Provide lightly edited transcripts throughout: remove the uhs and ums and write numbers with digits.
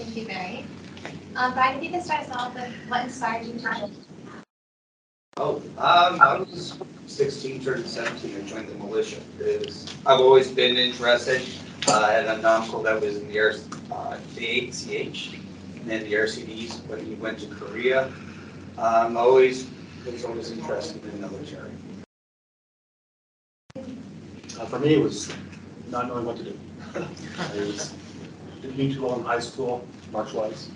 Thank you, Barry. Brian, if you could start us off with what inspired you to join? I was 16, turned 17, and joined the militia. I've always been interested. I had an uncle that was in the the ACH and then the RCDs when he went to Korea. I was always interested in the military. For me, it was not knowing what to do. Didn't do too well in high school, martial-wise.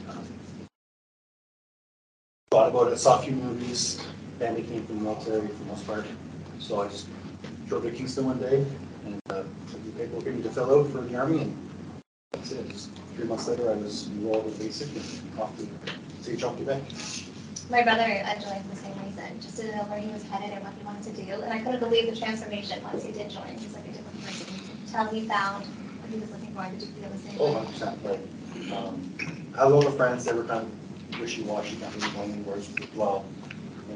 Thought about it, saw a few movies. Family came from the military for the most part, so I just drove to Kingston one day and took the paperwork I needed to fill out for the Army, and that's it. Just 3 months later, I was enrolled in basic and off to CHL Quebec. My brother joined for the same reason, just to know where he was headed and what he wanted to do, and I couldn't believe the transformation once he did join. He's like a different person until he found what he was looking for. Did you feel the same way? 100%. Right. I have a lot of friends that were kind of wishy-washy, not really going anywhere as well.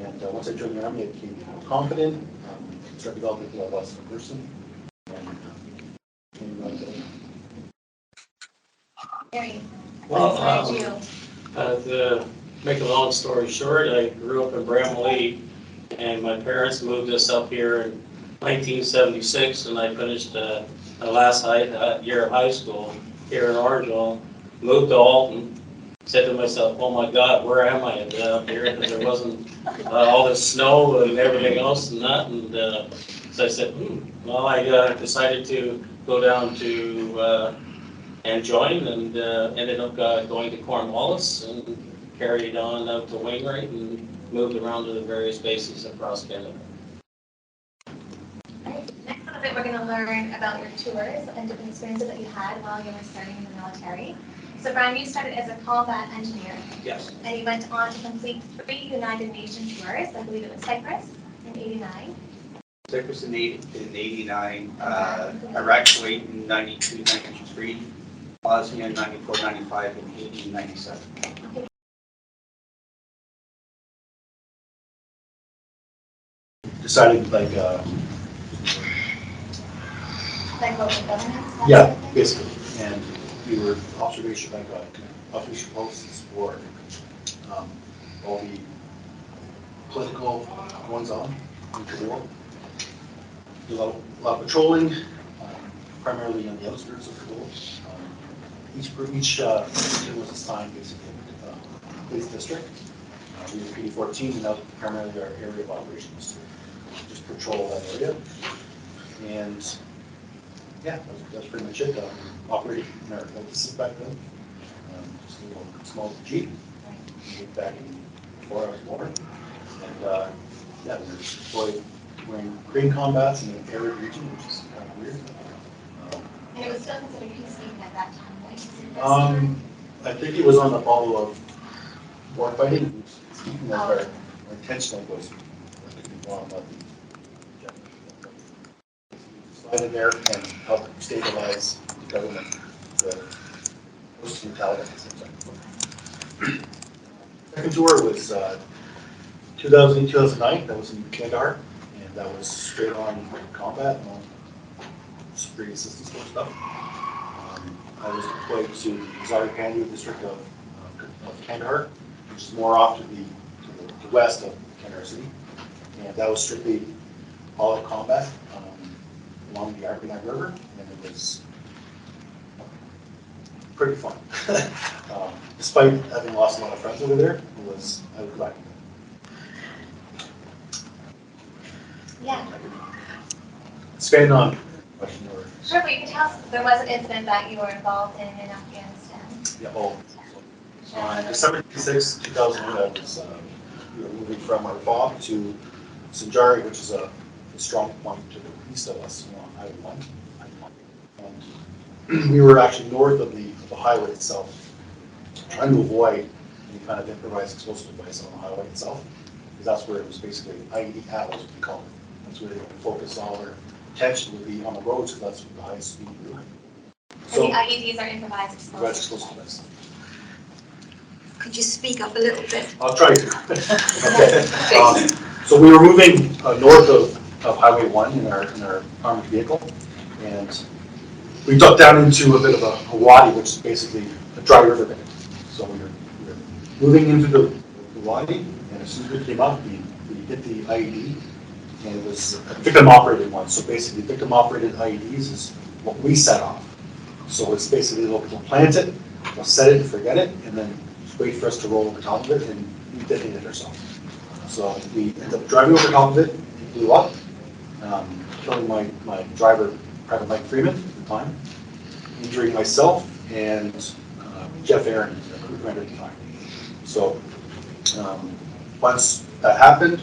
And once I joined the Army, I became confident, started developing a lot less of a person. Barry, Well, what inspired you? to make a long story short, I grew up in Bramley, and my parents moved us up here in 1976, and I finished my last year of high school here in Orangeville, moved to Alton, said to myself, oh my God, where am I up here? Because there wasn't all this snow and everything else and that. And so I said, well, I decided to go down to and join, and ended up going to Cornwallis and carried on out to Wainwright and moved around to the various bases across Canada. Next little bit, we're going to learn about your tours and different experiences that you had while you were serving in the military. So Brian, you started as a combat engineer. Yes. And you went on to complete 3 United Nations tours. I believe it was Cyprus in '89. Cyprus in 89, Iraq, Kuwait in 92, 93, Bosnia in 94, 95, and Haiti in 97. Decided Like local governments? yeah, basically. And we were observation posts for all the political goings-on in the world. Do a lot of patrolling, primarily on the outskirts of Kabul. Each team was assigned basically police district. We were PD-14, and that was primarily our area of operations. Just patrol that area. And yeah, that's pretty much it. Operating in our offices back then. Just a little small Jeep. Back before I was born. And yeah, we were deployed wearing green combats in the arid region, which is kind of weird. And it was still considered peacekeeping at that time, right? I think it was on the bubble of war fighting. Speaking of our intention was wrong, but slide in there and help stabilize the government, the Muslim Taliban. Second tour was 2008, 2009. That was in Kandahar, and that was straight on combat and security assistance sort of stuff. I was deployed to the Zari district of Kandahar, which is more off to the west of Kandahar city, and that was strictly all out combat along the Arpanet River, and it was pretty fun. Despite having lost a lot of friends over there, I was glad. Yeah. Expand on question or Sure, but you can tell us there was an incident that you were involved in Afghanistan. yeah. On December 26, 2008, I was we were moving from our FOB to Sinjari, which is a strong point to the east of us on Highway 1. And we were actually north of the highway itself, trying to avoid any kind of improvised explosive device on the highway itself, because that's where it was basically IED paddles, what we call it. That's where they would focus all their attention would be on the roads, because that's the highest speed route. So, and the IEDs are improvised explosive device. Could you speak up a little bit? I'll try to. Okay. So we were moving north of Highway 1 in our armored vehicle, and we ducked down into a bit of a wadi, which is basically a dry riverbed. So we were moving into the lobby, and as soon as we came up, we hit the IED, and it was a victim-operated one. So basically, victim-operated IEDs is what we set off. So it's basically they'll plant it, they'll set it, forget it, and then wait for us to roll over top of it, and we detonated it ourselves. So we ended up driving over top of it, it blew up, killing my driver, Private Mike Freeman at the time, injuring myself and Jeff Aaron, the crew commander at the time. So once that happened,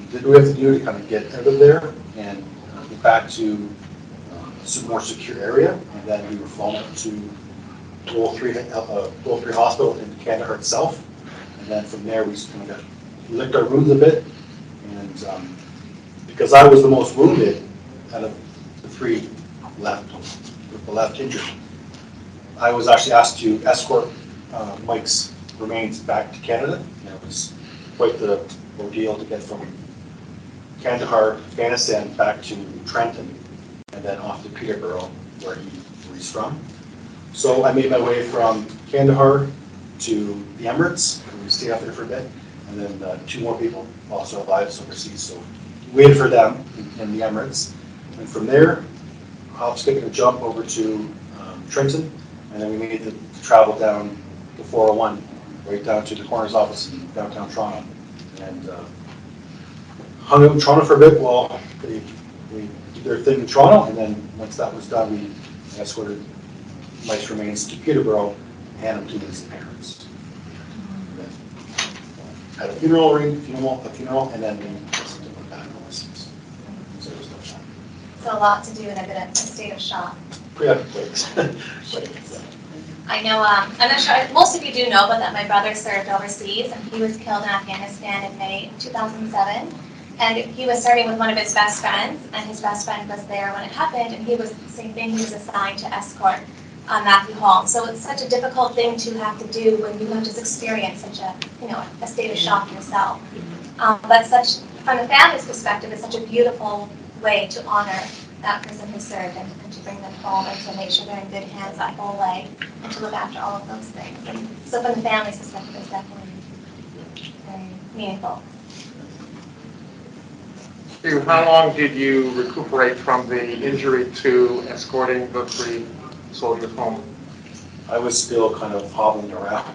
we did what we have to do to kind of get out of there and get back to a more secure area, and then we were flown up to Goal 3 Hospital in Canada itself, and then from there we just kind of licked our wounds a bit, and because I was the most wounded out of the 3 left, with the left injured, I was actually asked to escort Mike's remains back to Canada, and it was quite the ordeal to get from Kandahar, Afghanistan, back to Trenton, and then off to Peterborough, where he's from. So I made my way from Kandahar to the Emirates, and we stayed out there for a bit, and then 2 more people lost their lives overseas, so we waited for them in the Emirates. And from there, hop, skip, and a jump over to Trenton, and then we made the travel down the 401, right down to the coroner's office in downtown Toronto, and hung out in Toronto for a bit while they did their thing in Toronto, and then once that was done, we escorted Mike's remains to Peterborough and hand him to his parents. And then had a funeral, and then we listened to put back in the seats. So it was no time. So a lot to do in a state of shock. Pretty epic place. I know, I'm not sure, most of you do know, but that my brother served overseas, and he was killed in Afghanistan in May 2007. And he was serving with one of his best friends, and his best friend was there when it happened, and he was the same thing, he was assigned to escort Matthew Hall. So it's such a difficult thing to have to do when you have just experienced such a state of shock yourself. But from the family's perspective, it's such a beautiful way to honor that person who served and to bring them home and to make sure they're in good hands that whole way and to look after all of those things. And so from the family's perspective, it's definitely very meaningful. Hugh, how long did you recuperate from the injury to escorting the 3 soldiers home? I was still kind of hobbling around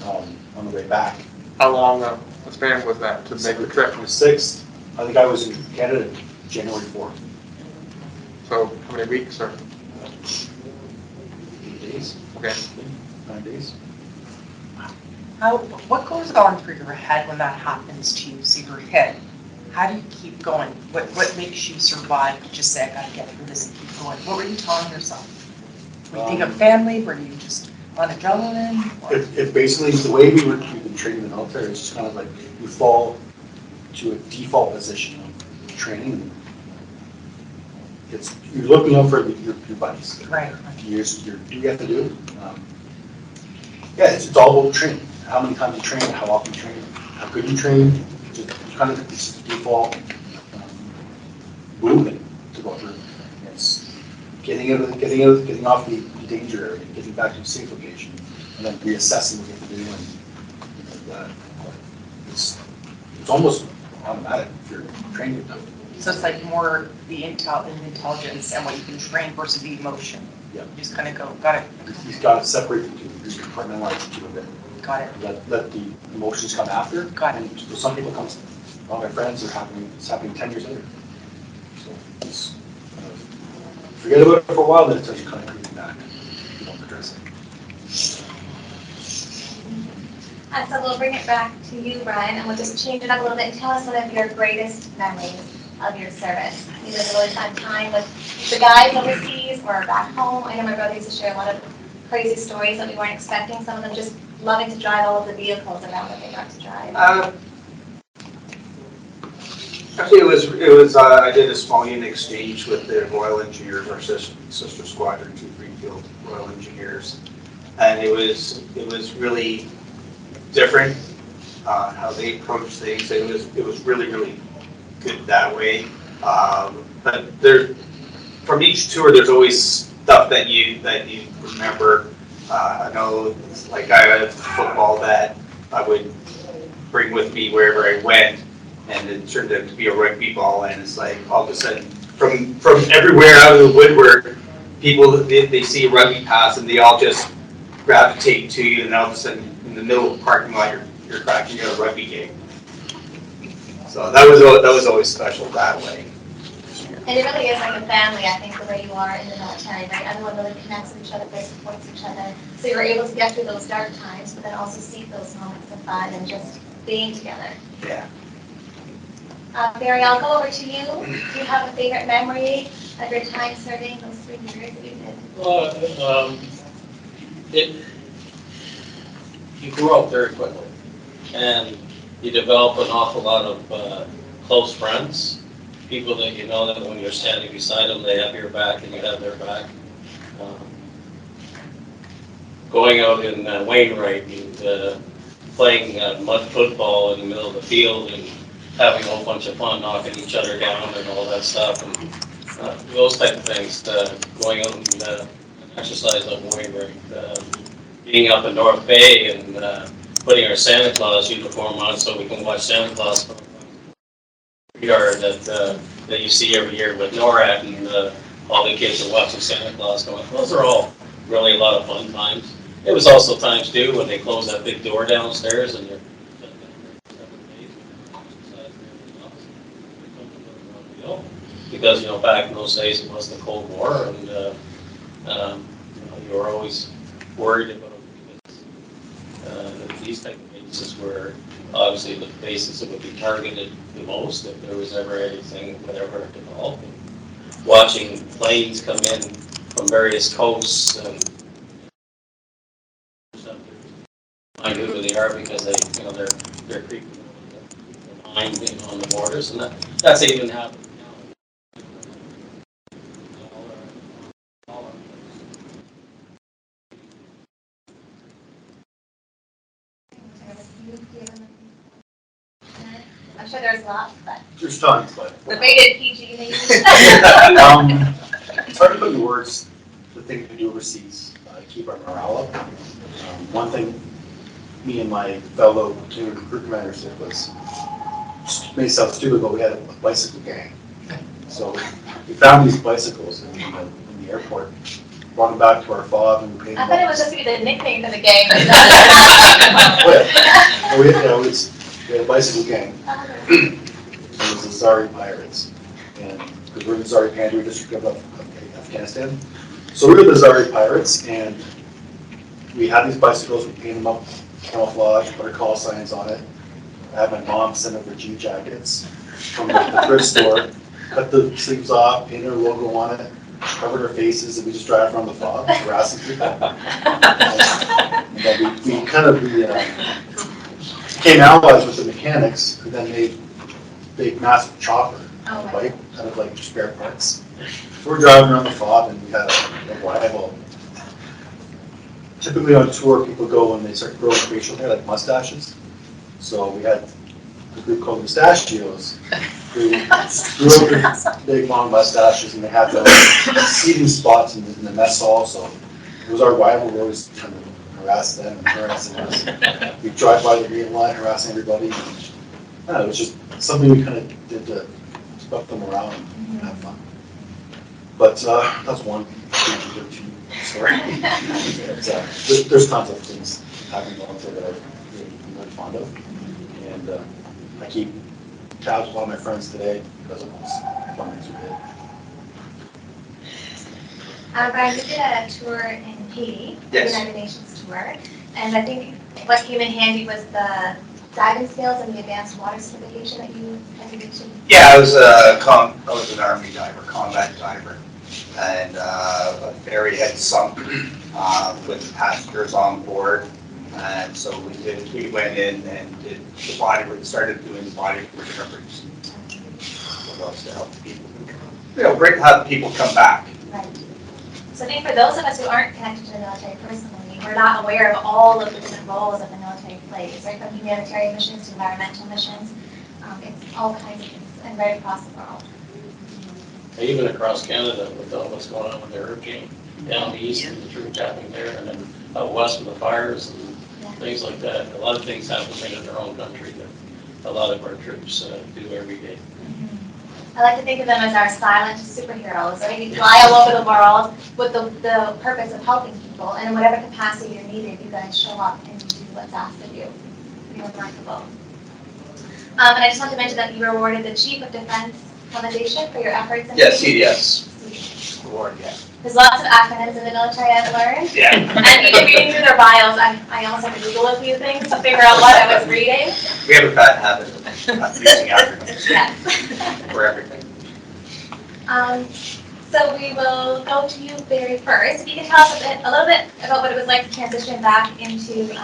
on the way back. How long a span was that to make the trip? The 6th, I think I was in Canada January 4th. So how many weeks or? 8 days. Okay. 9 days. What goes on through your head when that happens to you? So you're hit. How do you keep going? What makes you survive? Just say, I gotta get through this and keep going. What were you telling yourself? Were you thinking of family? Were you just on adrenaline? It basically, the way we've been trained in the military, it's just kind of like you fall to a default position of training. You're looking out for your buddies. Right. You have to do. It's all about training. How many times you train, how often you train, how good you train. Kind of it's default movement to go through. It's getting off the danger area, getting back to a safe location, and then reassessing what you have to do. And it's almost automatic if you're trained with them. So it's like more the intelligence and what you can train versus the emotion. Yeah. You just kind of go, got it. You've got to separate the two. You compartmentalize the two a bit. Got it. Let the emotions come after. Got it. And for some people, all my friends it's happening 10 years later. So it's forget about it for a while, then it starts kind of creeping back. You don't address it. And so we'll bring it back to you, Bryan, and we'll just change it up a little bit and tell us one of your greatest memories of your service. Either the really fun time with the guys overseas or back home. I know my brother used to share a lot of crazy stories that we weren't expecting. Some of them just loving to drive all of the vehicles around that they got to drive. Actually, it was. I did a small unit exchange with the Royal Engineers, our sister squadron, 2 Greenfield Royal Engineers, and it was really different how they approached things. It was really good that way. But from each tour, there's always stuff that you remember. I know, it's like I had football that I would bring with me wherever I went, and it turned out to be a rugby ball, and it's like all of a sudden, from everywhere out of the woodwork, people, they see a rugby pass and they all just gravitate to you, and all of a sudden, in the middle of the parking lot, you're cracking a rugby game. So that was always special that way. And it really is like a family, I think, the way you are in the military, right? Everyone really connects with each other, they support each other. So you're able to get through those dark times, but then also seek those moments of fun and just being together. Yeah. Barry, I'll go over to you. Do you have a favorite memory of your time serving those 3 years that you did? Well, you grow up very quickly, and you develop an awful lot of close friends, people that you know that when you're standing beside them, they have your back and you have their back. Going out in Wainwright and playing mud football in the middle of the field and having a whole bunch of fun knocking each other down and all that stuff, and those type of things. Going out and exercise up in Wainwright, being up in North Bay and putting our Santa Claus uniform on so we can watch Santa Claus from the yard that you see every year with NORAD, and all the kids are watching Santa Claus going. Those are all really a lot of fun times. It was also times too when they closed that big door downstairs and you're because back in those days it was the Cold War, and you were always worried about these type of bases were obviously the bases that would be targeted the most if there was ever anything whatever developed. Watching planes come in from various coasts and find who they are because they're creeping behind on the borders, and that's even happened now. I'm sure there's lots, but There's tons, but. the rated PG maybe. It's hard to put in words the things we do overseas to keep our morale up. One thing me and my fellow platoon recruit commanders did was, may sound stupid, but we had a bicycle gang. So we found these bicycles in the airport, brought them back to our fob, and we paid I them thought it up. was just to be the nickname for the gang. We had a bicycle gang. It was the Zari Pirates, and because we're in the Zari Pandri district of Afghanistan. So we were the Zari Pirates, and we had these bicycles, we painted them up, camouflage, put our call signs on it. I had my mom send over G jackets from the thrift store, cut the sleeves off, painted our logo on it, covered our faces, and we just drive around the fog, harassing people. And then we became allies with the mechanics, and then made big massive chopper on a bike out of like spare parts. So we're driving around the fob, and we had a rival. Typically on tour, people go when they start growing facial hair, like mustaches. So we had a group called Mustachios, who grew their big long mustaches, and they had those seating spots in the mess hall. So it was our rival. We always kind of harass them and harassing us. We drive by the green line, harassing everybody. And, it was just something we kind of did to buck them around and have fun. But that's one story. There's tons of things happening volunteer that I'm really fond of. And I keep tabs with all my friends today because of those fun things we did. Bryan, you did a tour in Haiti, the Yes. United Nations tour, and I think what came in handy was the diving skills and the advanced water certification that you had to get to. Yeah, I was an Army diver, combat diver, and a ferry had sunk with passengers on board, and so we went in and started doing body recoveries. What else to help people? Great to have people come back. Right. So I think for those of us who aren't connected to the military personally, we're not aware of all of the different roles that the military plays, right? From humanitarian missions to environmental missions, it's all kinds of things, and right across the world. Even across Canada with all what's going on with the hurricane down east and the troops happening there, and then out west with the fires and things like that. A lot of things happen in our own country that a lot of our troops do every day. I like to think of them as our silent superheroes. They fly all over the world with the purpose of helping people, and in whatever capacity you're needed, you guys show up and you do what's asked of you. You're remarkable. And I just want to mention that you were awarded the Chief of Defense Commendation for your efforts in Yes, CDS award, yeah. There's lots of acronyms in the military I've learned. Yeah. And even reading through their bios, I almost had to Google a few things to figure out what I was reading. We have a bad habit of using acronyms Yes. for everything. So we will go to you Barry first. If you can tell us a little bit about what it was like to transition back into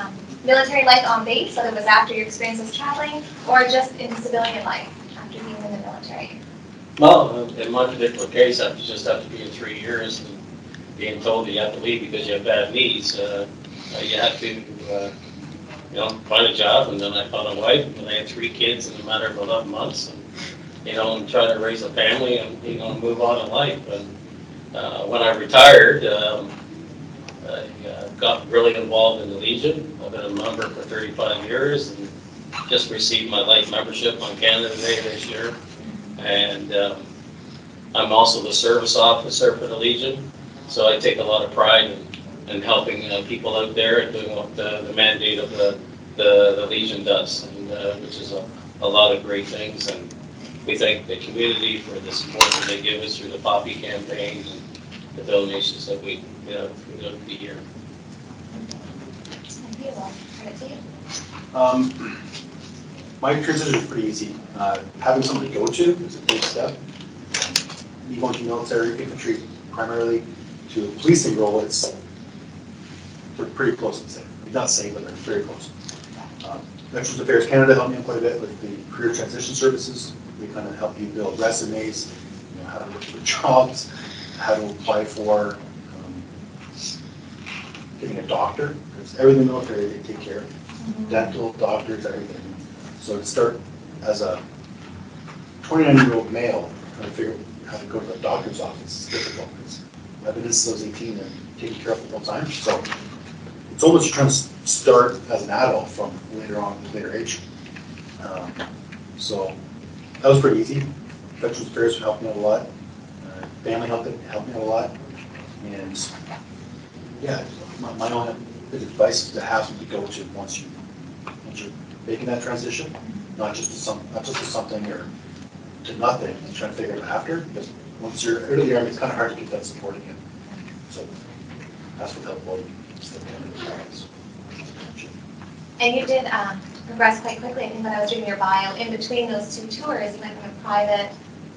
military life on base, whether it was after your experiences traveling or just in civilian life after being in the military. Well, in my particular case, after being 3 years and being told that you have to leave because you have bad knees, you have to, find a job. And then I found a wife, and I had 3 kids in a matter of 11 months. And try to raise a family and, move on in life. And when I retired, I got really involved in the Legion. I've been a member for 35 years and just received my life membership on Canada Day this year. And I'm also the service officer for the Legion, so I take a lot of pride in helping people out there and doing what the mandate of the Legion does, and which is a lot of great things. And we thank the community for the support that they give us through the Poppy campaign and the donations that we throughout the year. Thank you. I'll turn it to you. My transition is pretty easy. Having something to go to is a big step. You go into military infantry primarily to a policing role, they're pretty close, I'd say. Not saying, but they're very close. Veterans Affairs Canada helped me out quite a bit with the career transition services. We kind of help you build resumes, how to look for jobs, how to apply for getting a doctor, because everything in the military they take care of. Dental, doctors, everything. So to start as a 29-year-old male, trying to figure out how to go to the doctor's office is difficult, because I've been since I was 18 and taking care of it the whole time. So it's almost trying to start as an adult from later age. So that was pretty easy. Veterans Affairs helped me out a lot. Family helped me out a lot. And yeah, my own advice is to have something to go to once you're making that transition, not just to something or to nothing and trying to figure it out after. Because once you're out of the Army, it's kind of hard to get that support again. So that's what helped me. And you did progress quite quickly. I think when I was reading your bio, in between those 2 tours, you went from a private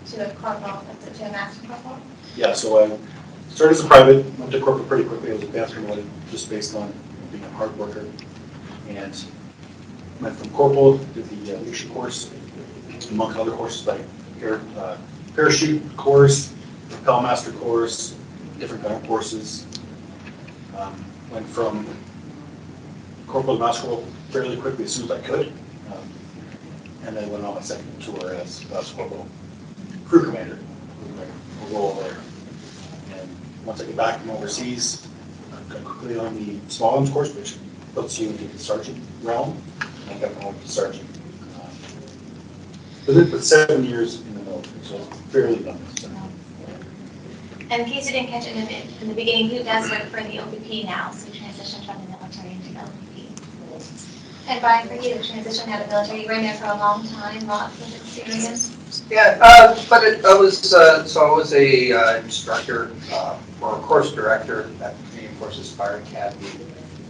to a corporal, to a master corporal. Yeah, so I started as a private, went to corporal pretty quickly. I was advanced promoted just based on being a hard worker. And went from corporal to the leadership course, among other courses like parachute course, rappel master course, different gunner courses. Went from corporal to master corporal fairly quickly as soon as I could. And then went on my second tour as corporal crew commander, a role there. And once I get back from overseas, I got quickly on the small arms course, which puts you into the sergeant realm. I got promoted to sergeant. But 7 years in the military, so fairly done. And in case you didn't catch it in the beginning, Hugh does work for the OPP now, so he transitioned from the military into the OPP. And Bryan, for you, transition out of the military, you were in there for a long time, lots of experience. Yeah, but I was a instructor or a course director at the Canadian Forces Fire Academy,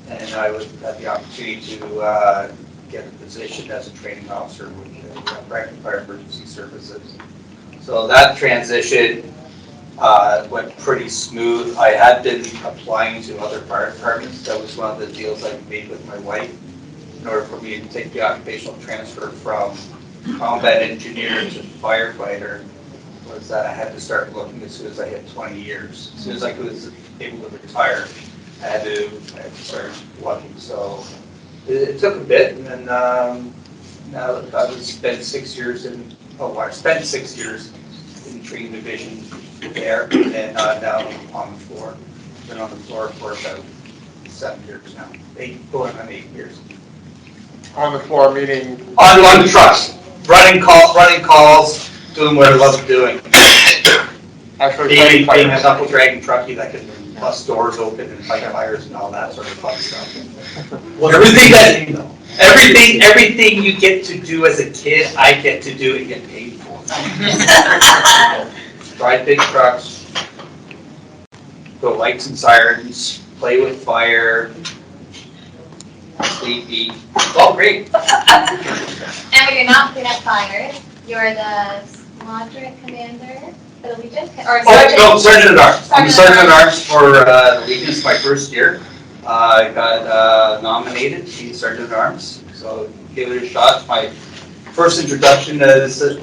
and I had the opportunity to get a position as a training officer with the Bryan Fire Emergency Services. So that transition went pretty smooth. I had been applying to other fire departments. That was one of the deals I made with my wife in order for me to take the occupational transfer from combat engineer to firefighter, was that I had to start looking as soon as I hit 20 years. As soon as I was able to retire, I had to start looking. So it took a bit, and then now I spent 6 years in, I spent 6 years in training division there, and now I'm on the floor. Been on the floor for about 7 years now, going on 8 years. On the floor, meaning, On the trucks, running calls, doing what I love doing. actually Being fighting a fires. knuckle dragging truckie that can bust doors open and fight fires and all that sort of fun stuff. Everything you get to do as a kid, I get to do and get paid for. Drive big trucks, go lights and sirens, play with fire, sleepy. Oh, great. And when you're not clean up fires, you're the squadron commander for the Legion? Or Oh, no, Sergeant at Arms. I'm the Sergeant Sergeant at Arms for the Legion. It's my first year. I got nominated to be Sergeant at Arms, so give it a shot. It's my first introduction as at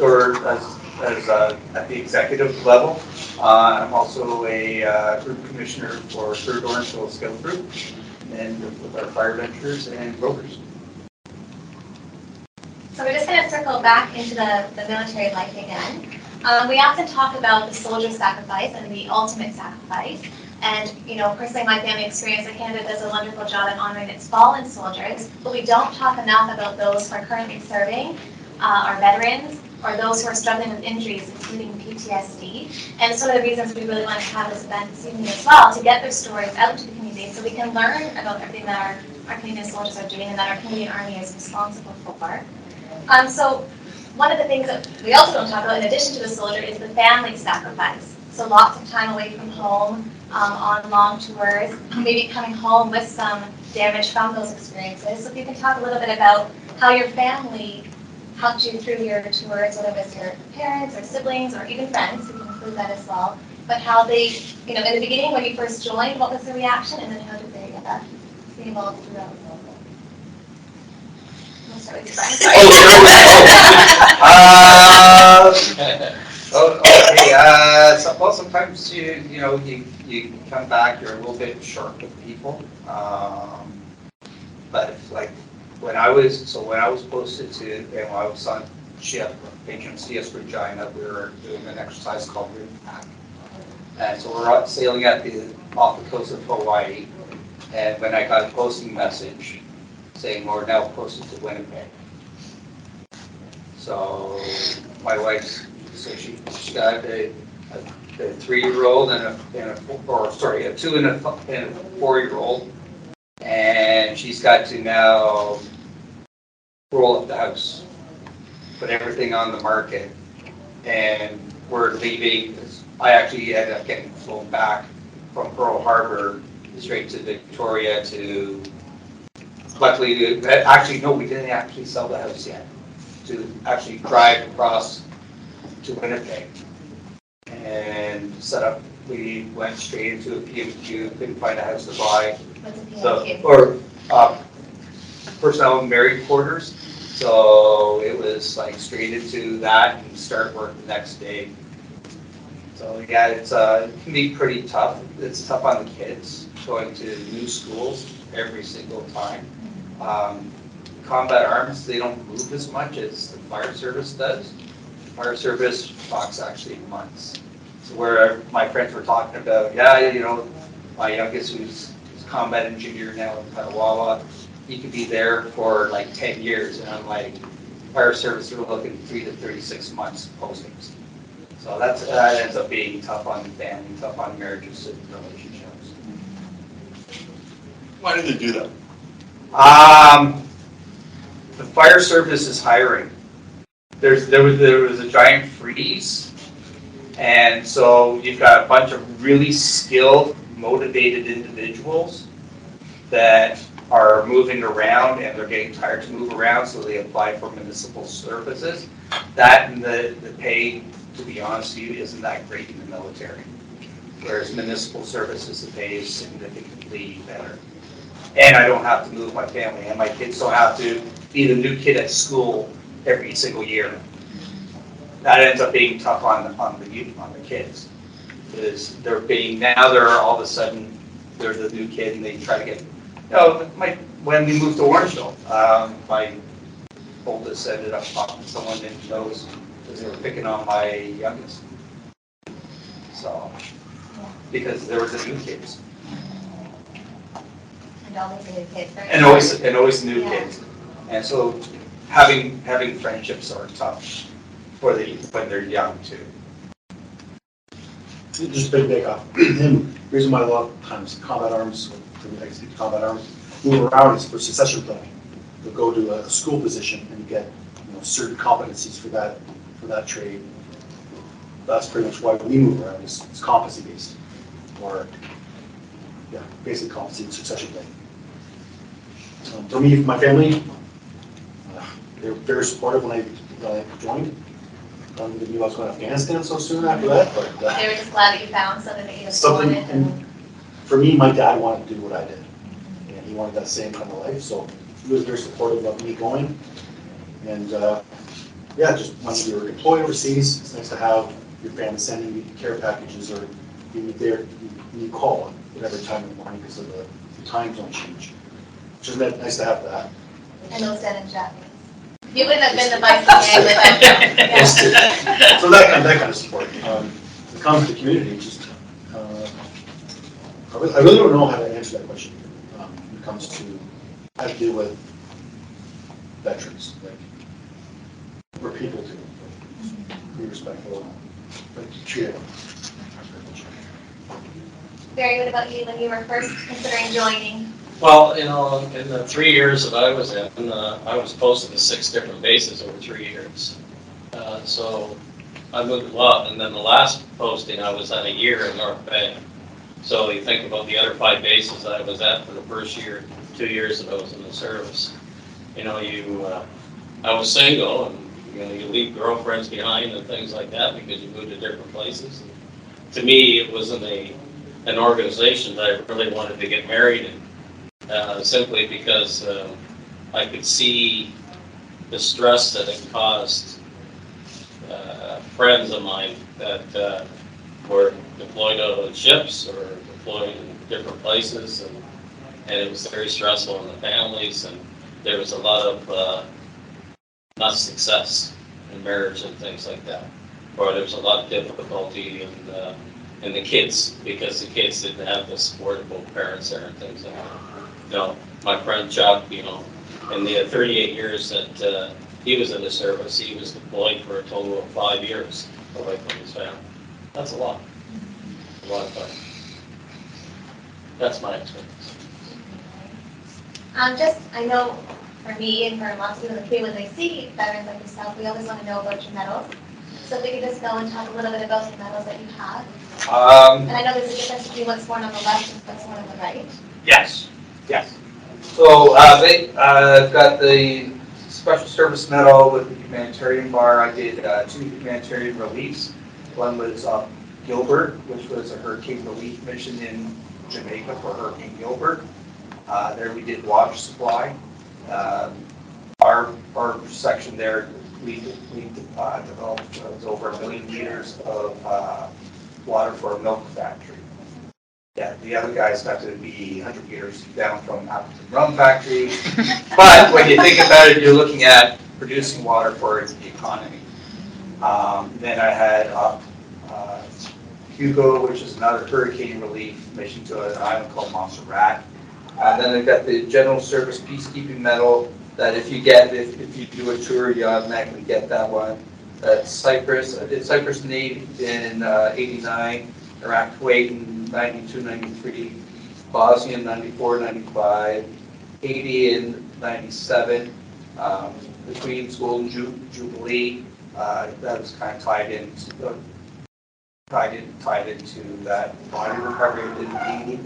the executive level. I'm also a group commissioner for 3rd Orangeville Scout Group, and with our fire ventures and rovers. So we're just going to circle back into the military life again. We often talk about the soldier sacrifice and the ultimate sacrifice. And, you know, personally, my family experience in Canada does a wonderful job at honoring its fallen soldiers, but we don't talk enough about those who are currently serving, our veterans, or those who are struggling with injuries, including PTSD. And so the reasons we really want to have this event this evening as well, to get their stories out to the community so we can learn about everything that our Canadian soldiers are doing and that our Canadian Army is responsible for. So one of the things that we also don't talk about, in addition to the soldier, is the family sacrifice. So lots of time away from home, on long tours, maybe coming home with some damage from those experiences. So if you can talk a little bit about how your family helped you through your tours, whether it was your parents or siblings or even friends, we can include that as well. But how they, you know, in the beginning when you first joined, what was the reaction, and then how did they be involved throughout? We'll start with you, Bryan. Okay. Well, sometimes you come back, you're a little bit short with people. But like when I was posted to, and when I was on ship, HMCS Regina, we were doing an exercise called Remembrance. And so we're out sailing off the coast of Hawaii. And when I got a posting message saying we're now posted to Winnipeg. So my wife's, she got a 3-year-old and a 2 and a 4-year-old, and she's got to now roll up the house, put everything on the market, and we're leaving. I actually ended up getting flown back from Pearl Harbor straight to Victoria to. Luckily, actually, no, we didn't actually sell the house yet. To actually drive across to Winnipeg and set up. We went straight into a PMQ, couldn't find a house to buy. What's a PMQ? Or personnel married quarters. So it was like straight into that and start work the next day. So yeah, it can be pretty tough. It's tough on the kids going to new schools every single time. Combat arms, they don't move as much as the fire service does. Fire service talks actually months. So where my friends were talking about, my youngest who's combat engineer now in Petawawa, he could be there for like 10 years. And I'm like, fire service, we're looking 3 to 36 months postings. So that ends up being tough on the family, tough on marriages and relationships. Why do they do that? The fire service is hiring. There was a giant freeze, and so you've got a bunch of really skilled, motivated individuals that are moving around, and they're getting tired to move around, so they apply for municipal services. That and the pay, to be honest with you, isn't that great in the military. Whereas municipal services, the pay is significantly better. And I don't have to move my family, and my kids don't have to be the new kid at school every single year. That ends up being tough on the kids, because they're all of a sudden they're the new kid, and they try to get. When we moved to Orangeville, my oldest ended up talking to someone in his nose because they were picking on my youngest. So because there was the new kids. And always new kids. They're and always new Yeah. kids. And so having friendships are tough when they're young too. Just big off. And reason why a lot of times combat arms, combat arms, move around is for succession planning. You'll go to a school position and you get certain competencies for that trade. That's pretty much why we move around. It's competency based, or basic competency and succession planning. For me, my family, they were very supportive when I joined. I knew I was going to Afghanistan so soon after that, but They were just glad that you found something that you something. wanted. And For me, my dad wanted to do what I did, and he wanted that same kind of life. So he was very supportive of me going. And just when we were deployed overseas, it's nice to have your family sending you care packages, or you call whatever time in the morning because of the time zone change. Which is nice to have that. and those dead in Japanese. You wouldn't have been the vice president without them. Yeah. So that kind of support. When it comes to community, just I really don't know how to answer that question when it comes to how to deal with veterans. Like, we're people too. Be respectful, but treat them. Barry, what about you when you were first considering joining? Well, in the 3 years that I was in, I was posted to 6 different bases over 3 years. So I moved a lot, and then the last posting I was at a year in North Bay. So you think about the other 5 bases I was at for the first year, 2 years that I was in the service. I was single, and you leave girlfriends behind and things like that because you move to different places. To me, it wasn't an organization that I really wanted to get married in. Simply because I could see the stress that it caused friends of mine that were deployed out on ships or deployed in different places, and it was very stressful on the families, and there was a lot of not success in marriage and things like that, or there was a lot of difficulty in the kids because the kids didn't have the support of both parents there and things like that. My friend Chuck, in the 38 years that he was in the service, he was deployed for a total of 5 years away from his family. That's a lot. A lot of time. That's my experience. I know for me and for lots of people in the community, when they see veterans like yourself, we always want to know about your medals. So if we could just go and talk a little bit about the medals that you have. And I know there's a difference between what's worn on the left and what's worn on the right. Yes. So I've got the Special Service Medal with the humanitarian bar. I did 2 humanitarian reliefs. One was Gilbert, which was a hurricane relief mission in Jamaica for Hurricane Gilbert. There we did water supply. Our section there, we developed over 1 million liters of water for a milk factory. Yeah, the other guys got to be 100 meters down from Appleton Rum Factory. But when you think about it, you're looking at producing water for the economy. Then I had Hugo, which is another hurricane relief mission to an island called Montserrat. Then I've got the General Service Peacekeeping Medal that if you do a tour, you automatically get that one. Cyprus, I did Cyprus in 89, Iraq, Kuwait in 92, 93, Bosnia in 94, 95, Haiti in 97, the Queen's Golden Jubilee, that was kind of tied into that body recovery I did in Haiti,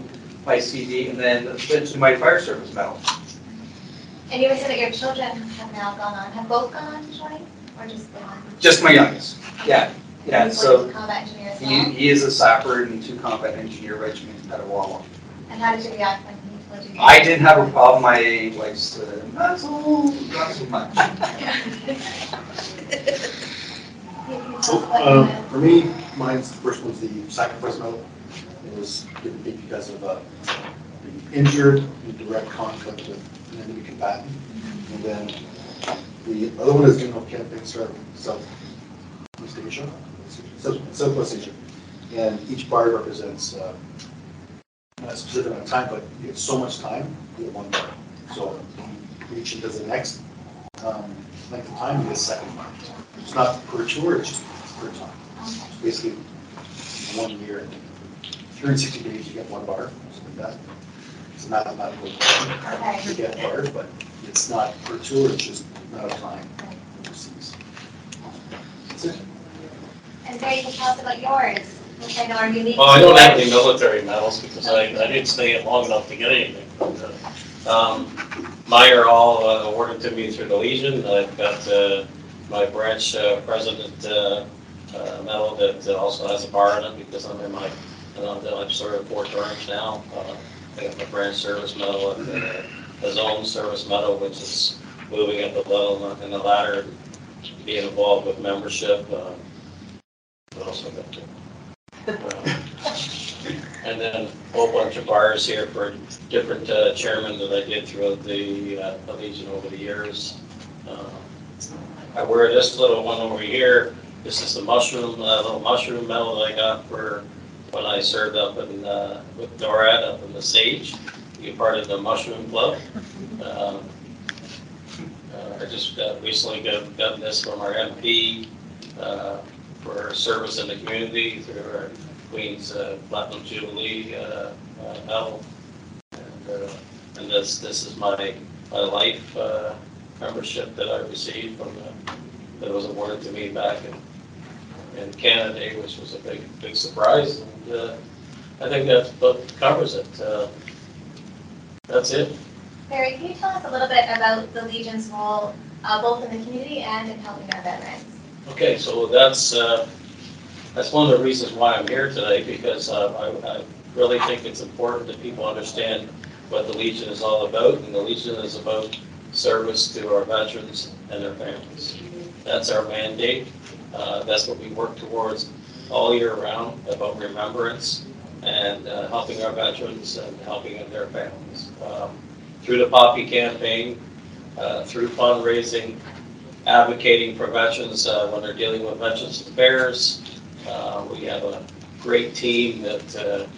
my CD, and then to my fire service medal. And you were saying that your children have now gone on. Have both gone on to join, or just the one? Just my youngest. Yeah. He's So a combat engineer as well. he is a sapper in 2 combat engineer regiments at Wawa. And how did you react when he told you? I didn't have a problem. My wife said, not so much. For me, mine's the first one's the sacrifice medal. It was given me because of being injured in direct conflict with an enemy combatant. And then the other one is camping Southeast Asia, Southwest Asia. And each bar represents not a specific amount of time, but you get so much time, you get one bar. So you reach into the next length of time, you get a second bar. It's not per tour, it's just per time. It's basically 1 year. 360 days, you get one bar, something like that. It's a mathematical equation. Okay. You get bars, but it's not per tour, it's just amount of time overseas. That's it. And Barry, can you tell us about yours, which I know are unique. Well, I don't have any military medals because I didn't stay long enough to get anything. But, mine are all awarded to me through the Legion. I've got my branch president medal that also has a bar in it because I'm in my, I'm sort of Fort Orange now. I got my branch service medal and the zone service medal, which is moving up the level in the ladder, being involved with membership. What else I got to? And then a whole bunch of bars here for different chairmen that I did throughout the Legion over the years. I wear this little one over here. This is the mushroom, little mushroom medal that I got for when I served up in, with NORAD up in the Sage. Be part of the mushroom club. I just recently got this from our MP for service in the community through our Queen's Platinum Jubilee medal. And this is my life membership that I received from that was awarded to me back in Canada Day, which was a big surprise. And I think that covers it. That's it. Barry, can you tell us a little bit about the Legion's role, both in the community and in helping our veterans? Okay, so that's one of the reasons why I'm here today, because I really think it's important that people understand what the Legion is all about, and the Legion is about service to our veterans and their families. That's our mandate. That's what we work towards all year round, about remembrance and helping our veterans and helping their families. Through the Poppy campaign, through fundraising, advocating for veterans when they're dealing with Veterans Affairs. We have a great team that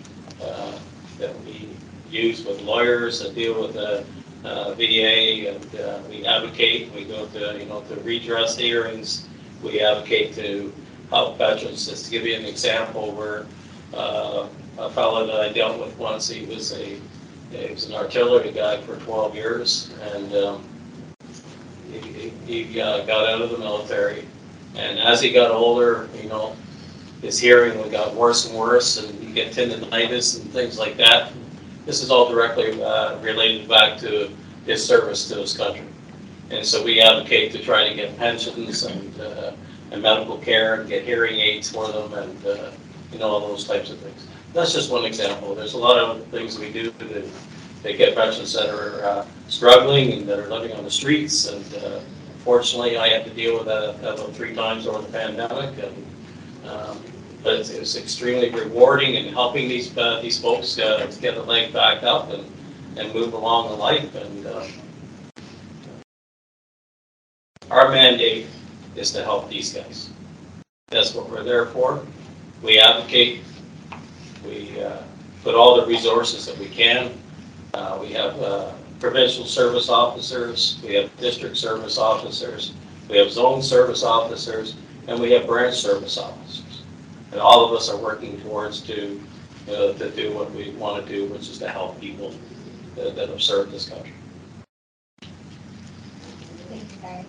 we use with lawyers that deal with the VA, and we advocate. We go to redress hearings. We advocate to help veterans. Just to give you an example, where a fellow that I dealt with once, he was an artillery guy for 12 years, and he got out of the military. And as he got older, his hearing got worse and worse, and he get tendinitis and things like that. This is all directly related back to his service to his country. And so we advocate to try to get pensions and medical care and get hearing aids for them and all those types of things. That's just one example. There's a lot of things we do to get veterans that are struggling and that are living on the streets. And fortunately, I had to deal with that about 3 times over the pandemic. But it's extremely rewarding in helping these folks to get the leg back up and move along in life. And our mandate is to help these guys. That's what we're there for. We advocate. We put all the resources that we can. We have provincial service officers. We have district service officers. We have zone service officers, and we have branch service officers. And all of us are working towards to do what we want to do, which is to help people that have served this country. Thank you, Barry.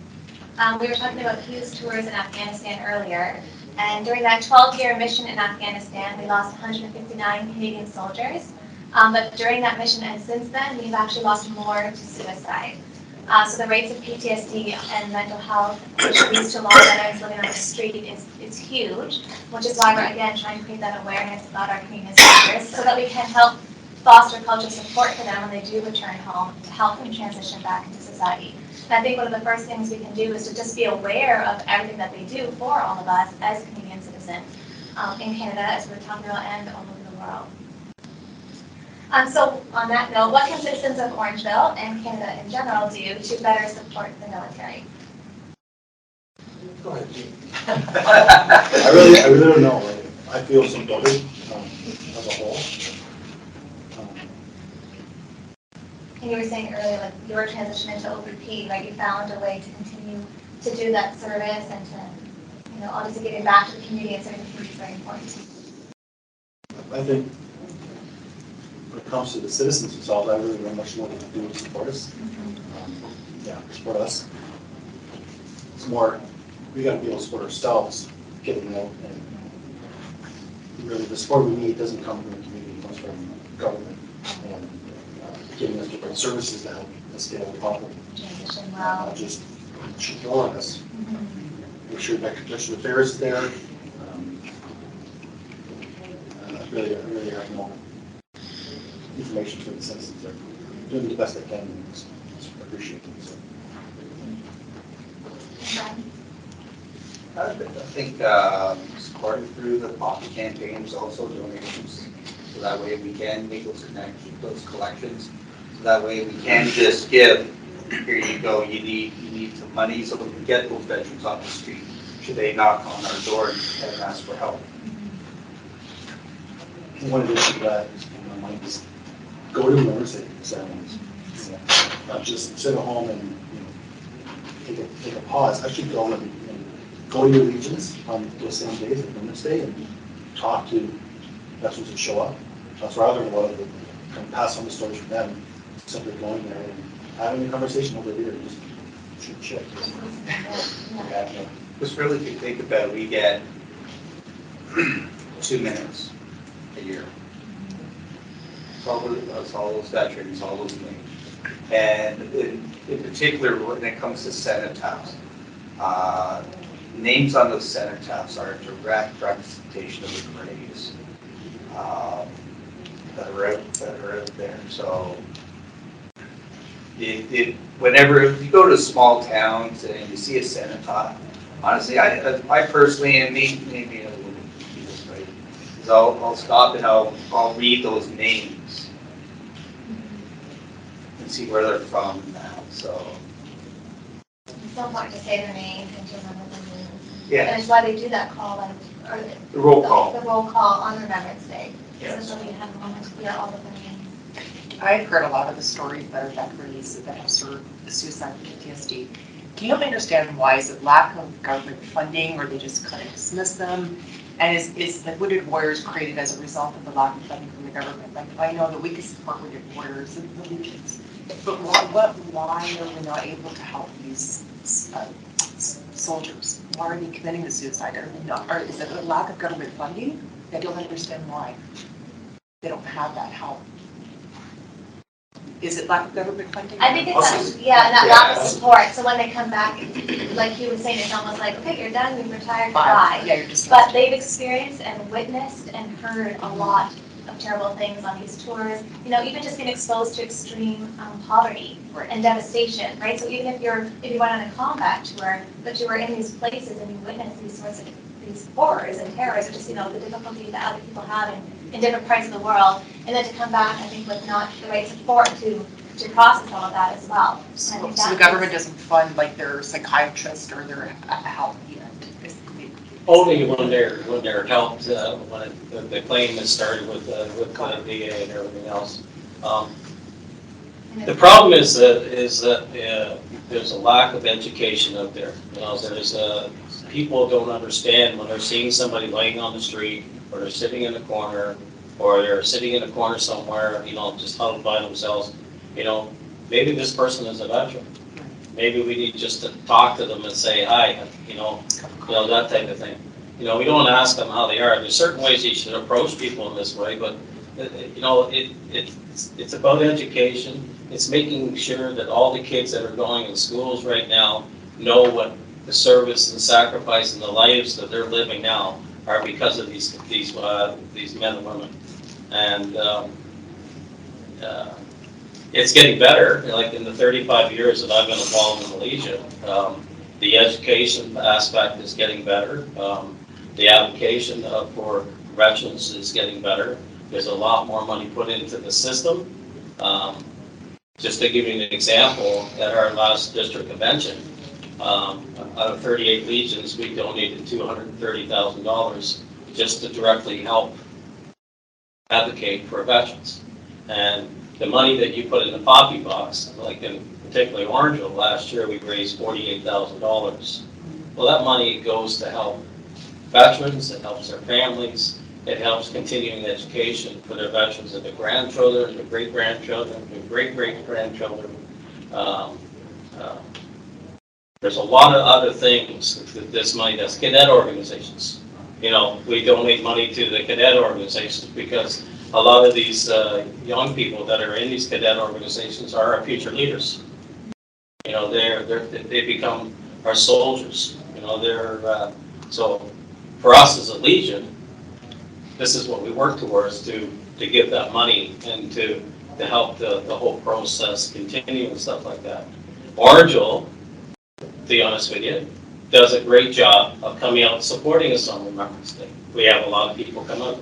We were talking about Hugh's tours in Afghanistan earlier, and during that 12-year mission in Afghanistan, we lost 159 Canadian soldiers. But during that mission and since then, we've actually lost more to suicide. So the rates of PTSD and mental health, which leads to a lot of veterans living on the street, is huge, which is why we're, again, trying to create that awareness about our Canadian soldiers so that we can help foster cultural support for them when they do return home to help them transition back into society. And I think one of the first things we can do is to just be aware of everything that they do for all of us as Canadian citizens in Canada, as we're talking about, and all over the world. So on that note, what can citizens of Orangeville and Canada in general do to better support the military? Go ahead, Gene. I really don't know. I feel supported as a whole. you were saying earlier, like your transition into OPP, right? You found a way to continue to do that service and to, you know, obviously giving back to the community and serving the community is very important. I think when it comes to the citizens themselves, I really don't much more to do to support us. Support us. It's more, we got to be able to support ourselves, getting out, and really the support we need doesn't come from the community, it comes from government and giving us different services that help us get out properly. Transition well. Not just should go on us. Make sure that Veteran Affairs is there. I really have no information for the citizens. They're doing the best they can, and it's appreciated. So. I think supporting through the pocket campaigns, also donations, so that way we can make those connections, those collections. So that way we can just give, here you go, you need some money so we can get those veterans off the street. Should they knock on our door and ask for help? One addition to that is my mind is go to Remembrance ceremonies. Not just sit at home and take a pause. I should go and go to your legions on those same days, like Remembrance Day, and talk to veterans that show up. That's where I learn a lot of it. Kind of pass on the stories from them. Simply going there and having a conversation over there and just shoot shit. Just really, if you think about it, we get 2 minutes a year. That's all those veterans, all those names. And in particular, when it comes to cenotaphs, names on those cenotaphs are a direct representation of the graves that are out there. So whenever you go to small towns and you see a cenotaph, honestly, I personally, and maybe a little bit right, is I'll stop and I'll read those names and see where they're from now. So It's so important to say their names and to remember their names. yeah, And it's why they do that call, like, or the roll call. The roll call on Remembrance Day. Yes. So we have a moment to clear all of their names. I've heard a lot of the stories that are veterans that have served the suicide and PTSD. Can you help me understand why? Is it lack of government funding, or they just kind of dismiss them? And is the Wounded Warriors created as a result of the lack of funding from the government? Like, I know that we can support Wounded Warriors and the Legions, but why are we not able to help these soldiers? Why are they committing the suicide? Are they not? Or is it a lack of government funding? I don't understand why they don't have that help. Is it lack of government funding? I think it's that lack of support. So when they come back, like you were saying, it's almost like, okay, you're done, you've retired, bye. Yeah, you're just. But they've experienced and witnessed and heard a lot of terrible things on these tours. You know, even just being exposed to extreme poverty and devastation, right? So even if you went on a combat tour, but you were in these places and you witnessed these sorts of these horrors and terrors, or just, you know, the difficulty that other people have in different parts of the world, and then to come back, I think, with not the right support to process all of that as well. So the government doesn't fund like their psychiatrist or their health yet? Only when they're helped, when the claim is started with the VA and everything else. The problem is that there's a lack of education out there. You know, there's people don't understand when they're seeing somebody laying on the street, or they're sitting in the corner, or they're sitting in a corner somewhere, you know, just huddled by themselves. You know, maybe this person is a veteran. Maybe we need just to talk to them and say hi, you know, that type of thing. You know, we don't ask them how they are. There's certain ways you should approach people in this way, but you know, it's about education. It's making sure that all the kids that are going in schools right now know what the service and sacrifice and the lives that they're living now are because of these men and women. And it's getting better. Like in the 35 years that I've been involved in the Legion, the education aspect is getting better. The application for veterans is getting better. There's a lot more money put into the system. Just to give you an example, at our last district convention, out of 38 legions, we donated $230,000 just to directly help advocate for veterans. And the money that you put in the poppy box, like in particularly Orangeville, last year we raised $48,000. Well, that money goes to help veterans, it helps their families, it helps continuing education for their veterans and their grandchildren, their great-grandchildren, their great-great-grandchildren. Um, uh, There's a lot of other things that this money does. Cadet organizations. You know, we donate money to the cadet organizations because a lot of these young people that are in these cadet organizations are our future leaders. You know, they become our soldiers. You know, so for us as a Legion, this is what we work towards to give that money and to help the whole process continue and stuff like that. Orangeville, to be honest with you, does a great job of coming out and supporting us on Remembrance Day. We have a lot of people come out.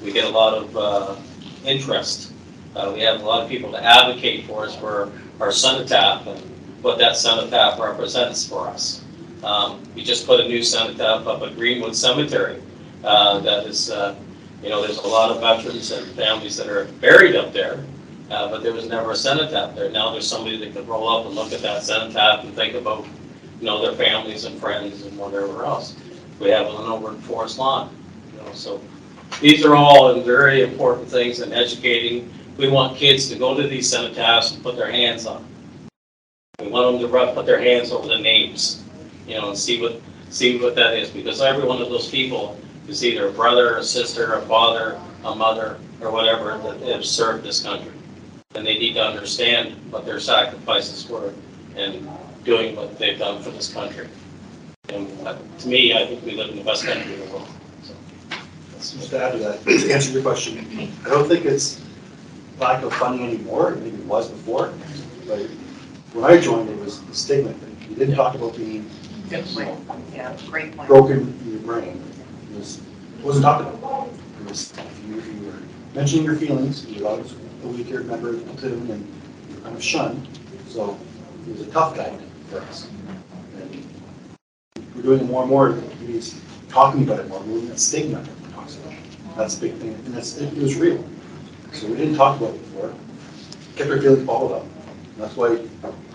We get a lot of interest. We have a lot of people to advocate for us for our cenotaph and what that cenotaph represents for us. We just put a new cenotaph up at Greenwood Cemetery. That is, you know, there's a lot of veterans and families that are buried up there, but there was never a cenotaph there. Now there's somebody that can roll up and look at that cenotaph and think about, you know, their families and friends and whatever else. We have one over in Forest Lawn, you know, so these are all very important things in educating. We want kids to go to these cenotaphs and put their hands on them. We want them to put their hands over the names, you know, and see what that is, because every one of those people is either a brother, a sister, a father, a mother, or whatever that have served this country. And they need to understand what their sacrifices were and doing what they've done for this country. And to me, I think we live in the best country in the world. So, Just to add to that, to answer your question, I don't think it's lack of funding anymore. Maybe it was before, but when I joined, it was the stigma thing. We didn't talk about being Yeah, great point. broken in your brain. It wasn't talked about. It was, if you were mentioning your feelings, you were always a weaker member of the platoon and you were kind of shunned. So it was a tough guy for us. And we're doing it more and more. He's talking about it more. We're that stigma that talks about it. That's a big thing. And it was real. So we didn't talk about it before. Kept our feelings bottled up. And that's why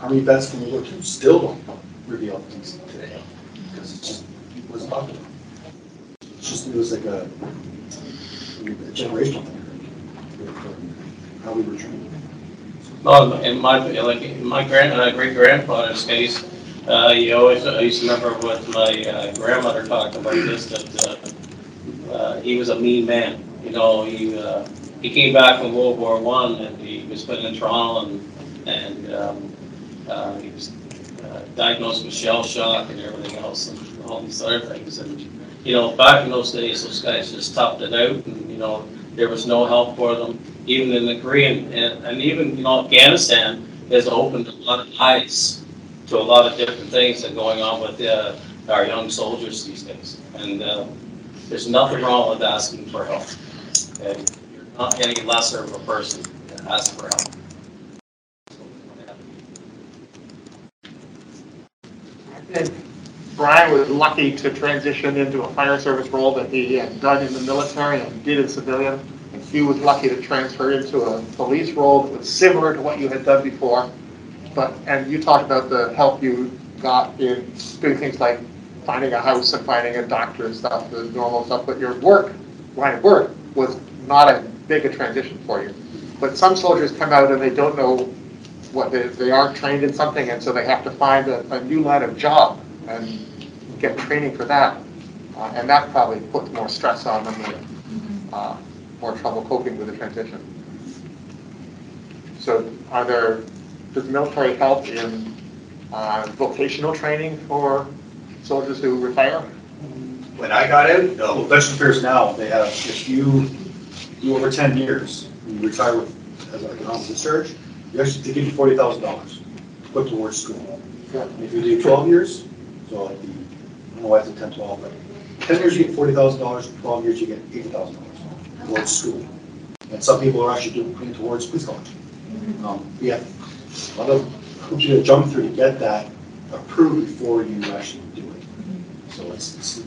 Army vets from World War II still don't reveal things today. Because it wasn't talked about. It was like a generational thing, how we were trained. well, in my great grandfather's case, I used to remember what my grandmother talked about this, that he was a mean man. You know, he came back from World War I and he was put in Toronto and he was diagnosed with shell shock and everything else and all these other things. And you know, back in those days, those guys just toughed it out, and you know, there was no help for them. Even in the Korean and even, you know, Afghanistan has opened a lot of eyes to a lot of different things that are going on with our young soldiers these days. And there's nothing wrong with asking for help. And you're not any lesser of a person that asks for help. And Bryan was lucky to transition into a fire service role that he had done in the military and did in civilian. And Hugh was lucky to transfer into a police role that was similar to what you had done before. And you talked about the help you got in doing things like finding a house and finding a doctor and stuff, the normal stuff. But your line of work was not as big a transition for you. But some soldiers come out and they don't know what they aren't trained in something, and so they have to find a new line of job and get training for that. And that probably puts more stress on them and more trouble coping with the transition. So does the military help in vocational training for soldiers who retire? When I got out, no. Veteran Affairs now, they have, if you do over 10 years, you retire as like an officer discharge, they give you $40,000 to put towards school. And if you do 12 years, so like I don't know why it's a 10, 12, but 10 years you get $40,000, 12 years you get $80,000 towards school. And some people are actually putting towards police college. We have a lot of hoops you got to jump through to get that approved before you actually do it. So it's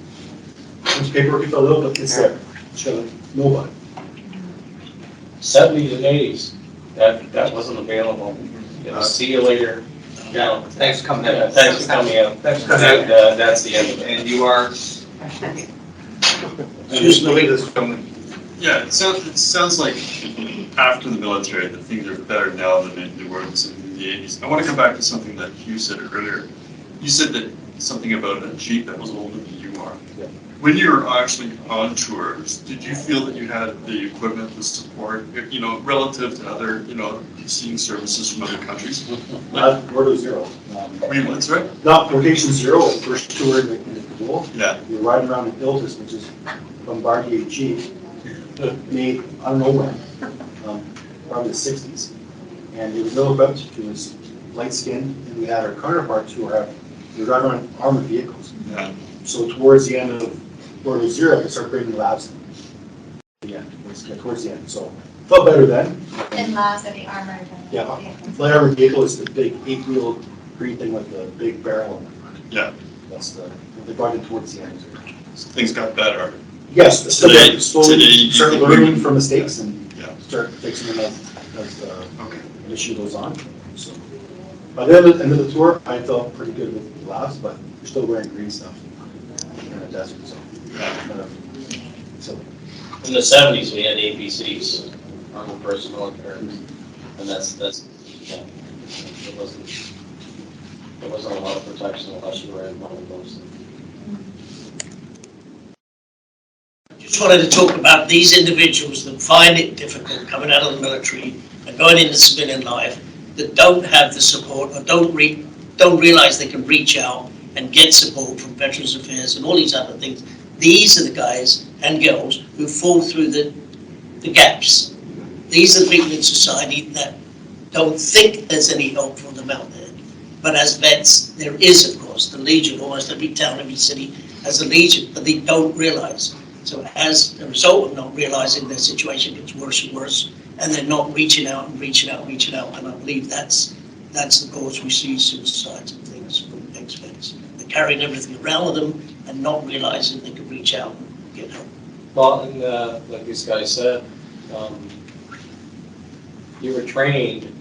paperwork you fill out, but it's there. It's got to know about it. 70s and 80s, that wasn't available. You know, see you later. Yeah, thanks for coming Yeah, in. thanks for coming out. Thanks for coming And in. that's the end of it. And you are, just the way this coming. Yeah, it sounds like after the military, that things are better now than they were in the 80s. I want to come back to something that Hugh said earlier. You said that something about a Jeep that was older than you are. Yeah. When you were actually on tours, did you feel that you had the equipment, the support, you know, relative to other, you know, seeing services from other countries? Roto Zero. What's right? Not Rotation Zero, the first tour in the pool. Yeah. You're riding around in Iltis, which is Bombardier Jeep, made, I don't know when, probably the 60s. And it was no equipped, it was light skinned, and we had our counterparts who were driving around armored vehicles. Yeah. So towards the end of Roto Zero, we started bringing labs in. Yeah, towards the end. So felt better then. In labs are the armored. Yeah, light armored vehicle is the big 8-wheel green thing with the big barrel on the front. Yeah. That's they brought it towards the end. So things got better. Yes, the Today slowly you start can learning bring- from mistakes and Yeah. start fixing them as the Okay. mission goes on. So by the end of the tour, I felt pretty good with the labs, but we're still wearing green stuff in the desert. So, so In the 70s, we had APCs, armored personnel carriers, and that's yeah, there wasn't a lot of protection unless you were in one of those. Just wanted to talk about these individuals that find it difficult coming out of the military and going into civilian life, that don't have the support or don't realize they can reach out and get support from Veterans Affairs and all these other things. These are the guys and girls who fall through the gaps. These are the people in society that don't think there's any help for them out there. But as vets, there is, of course, the Legion. Almost every town, every city has a Legion, but they don't realize. So as a result of not realizing their situation gets worse and worse, and they're not reaching out and reaching out, and I believe that's the cause we see suicides and things from ex-vets. They're carrying everything around with them and not realizing they can reach out and get help. Well, and like this guy said, you were trained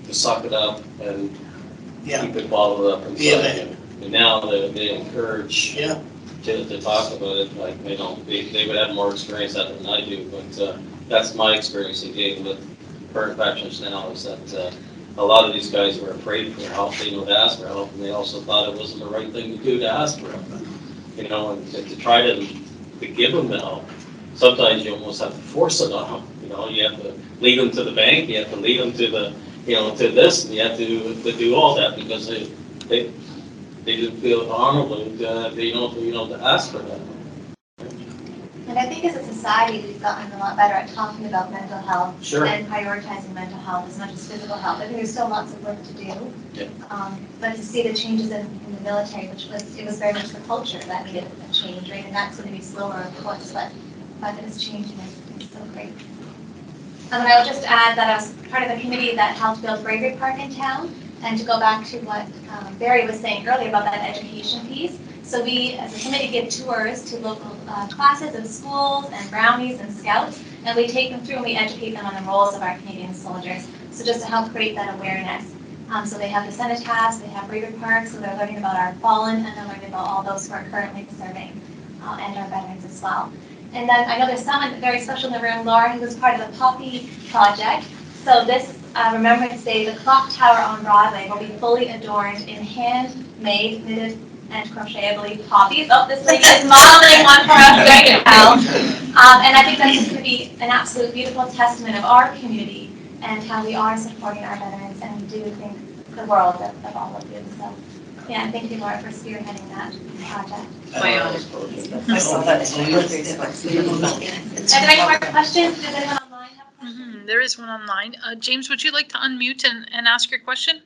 to suck it up and Yeah. keep it bottled up inside Yeah. you. And now they encourage Yeah. to talk about it, like, you know, they would have more experience at it than I do, but that's my experience again with current veterans now, is that a lot of these guys were afraid for help, they would ask for help, and they also thought it wasn't the right thing to do to ask for help. You know, and to try to give them the help, sometimes you almost have to force it on them. You know, you have to lead them to the bank, you have to lead them to the, you know, to this, and you have to do all that because they didn't feel honorable to ask for that. And I think as a society, we've gotten a lot better at talking about mental health Sure. and prioritizing mental health as much as physical health. I think there's still lots of work to do. Yeah. But to see the changes in the military, it was very much the culture that needed a change, right? And that's going to be slower, of course, but the fact that it's changing is so great. And I would just add that I was part of a committee that helped build Bravery Park in town. And to go back to what Barry was saying earlier about that education piece, so we, as a committee, give tours to local classes of schools and brownies and scouts, and we take them through and we educate them on the roles of our Canadian soldiers. So just to help create that awareness. So they have the cenotaphs, they have Bravery Park, so they're learning about our fallen, and they're learning about all those who are currently serving, and our veterans as well. And then I know there's someone very special in the room, Laura, who was part of the Poppy Project. So this Remembrance Day, the clock tower on Broadway will be fully adorned in handmade, knitted, and crochetable poppies. Oh, this lady is modeling one for us right now. And I think that's just going to be an absolute beautiful testament of our community and how we are supporting our veterans, and we do think the world of all of you. So, yeah, thank you, Laura, for spearheading that project. My honor. I saw that on your Facebook. Are there any more questions? Does anyone online have questions? There is one online. James, would you like to unmute and ask your question?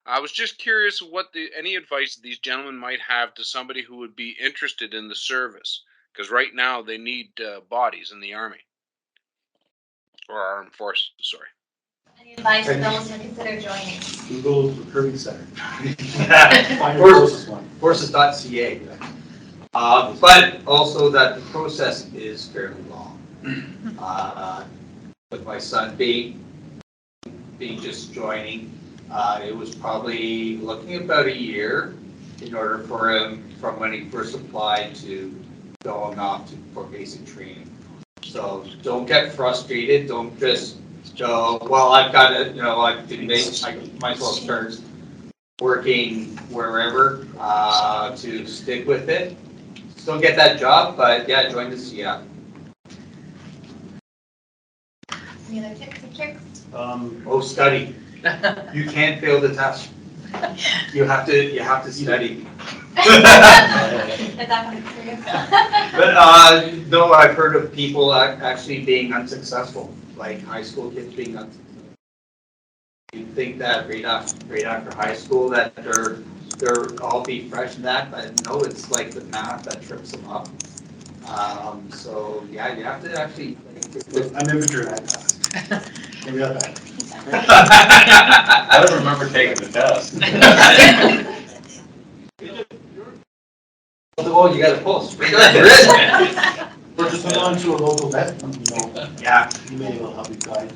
I was just curious what any advice these gentlemen might have to somebody who would be interested in the service, because right now they need bodies in the Army or Armed Forces. Sorry. Any advice to those who consider joining? Google Recruiting Center. Find your closest one. Forces.ca. But also that the process is fairly long. with my son being just joining, it was probably looking about a year in order for him from when he first applied to going off for basic training. So don't get frustrated. Don't just go, well, I've got it, I might as well start working wherever to stick with it. Still get that job, but yeah, join the CF. Any other tips and tricks? Study. You can't fail the test. You have to study. Is that from experience? But no, I've heard of people actually being unsuccessful, like high school kids being unsuccessful. You think that right after high school that they're all be fresh in that, but no, it's like the math that trips them up. So yeah, you have to actually. I'm infantry and I passed. Maybe not that. I don't remember taking the test. Well, you got a pulse. Or just went on to a local vet, Yeah. you may well help you guide.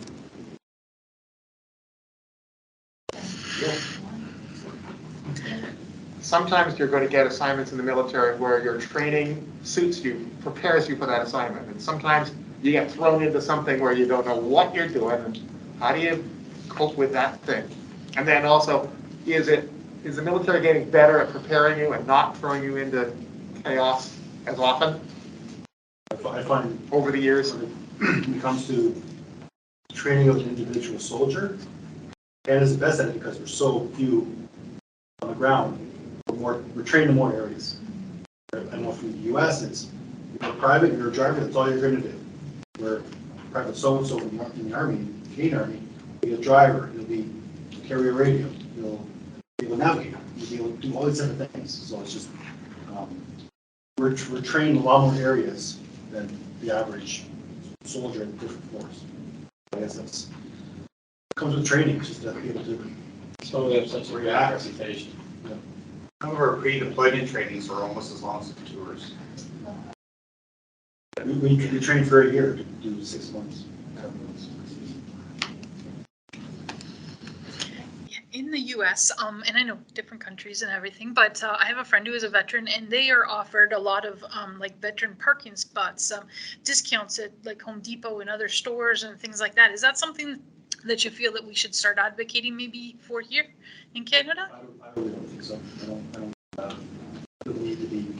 Sometimes you're going to get assignments in the military where your training suits you, prepares you for that assignment. And sometimes you get thrown into something where you don't know what you're doing and how do you cope with that thing. And then also, is the military getting better at preparing you and not throwing you into chaos as often I find over the years? when it comes to training of an individual soldier, Canada's the best at it because we're so few on the ground. We're trained in more areas. I know from the U.S. it's you're private, you're a driver, that's all you're going to do. We're private so-and-so in the Army, Canadian Army, you'll be a driver, you'll be carry a radio, you'll be able to navigate, you'll be able to do all these different things. So it's just we're trained in a lot more areas than the average soldier in a different force. I guess that's comes with training, just to be able to. So we have such a react. reputation. Some of our pre-deployment trainings are almost as long as the tours. We train for a year to do 6 months, 7 months. In the US, and I know different countries and everything, but I have a friend who is a veteran and they are offered a lot of like veteran parking spots, discounts at like Home Depot and other stores and things like that. Is that something that you feel that we should start advocating maybe for here in Canada? I really don't think so. I don't need to be